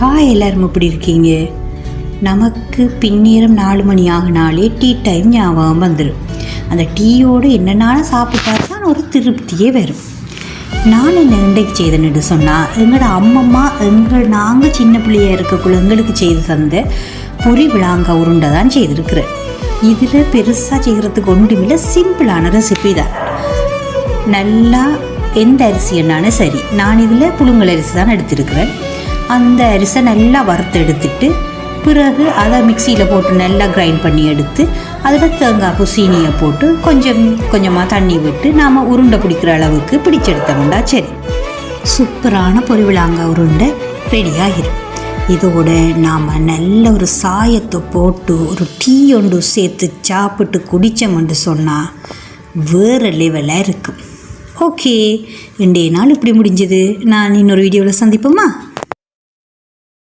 Hi, எல்லோரும் எப்படி இருக்கீங்க? நமக்கு பின்னேரம் 4 மணி ஆகினாலே டீ டைம் ஞாபகம் வந்துடும். அந்த டீயோடு என்னென்னாலும் சாப்பிட்டா தான் ஒரு திருப்தியே வரும். நான் என்ன இன்றைக்கு செய்தேன்னு சொன்னால், எங்களோட அம்மம்மா நாங்கள் சின்ன பிள்ளையாக இருக்கக்குள்ள எங்களுக்கு செய்து தந்த பொரி விளாங்காய் உருண்டை தான் செய்திருக்கிறேன். இதில் பெருசாக செய்கிறதுக்கு ஒன்றுமில்லை, சிம்பிளான ரெசிபி தான். நல்லா எந்த அரிசி என்னாலும் சரி, நான் இதில் புழுங்கல் அரிசி தான் எடுத்திருக்கிறேன். அந்த அரிசை நல்லா வறுத்து எடுத்துட்டு பிறகு அதை மிக்சியில் போட்டு நல்லா கிரைண்ட் பண்ணி எடுத்து அதில் தேங்காய் பூ சீனியை போட்டு கொஞ்சமாக தண்ணி விட்டு நாம் உருண்டை பிடிக்கிற அளவுக்கு பிடிச்செடுத்தோம்னா சரி, சூப்பரான பொரிவிளாங்காய் உருண்டை ரெடியாகிடும். இதோட நாம் நல்ல ஒரு சாயத்தை போட்டு ஒரு டீ ஒன்று சேர்த்து சாப்பிட்டு குடித்தோம்னு சொன்னால் வேறு லெவலாக இருக்கும். ஓகே, இன்றைய நாள் இப்படி முடிஞ்சது. நான் இன்னொரு வீடியோவில் சந்திப்போமா?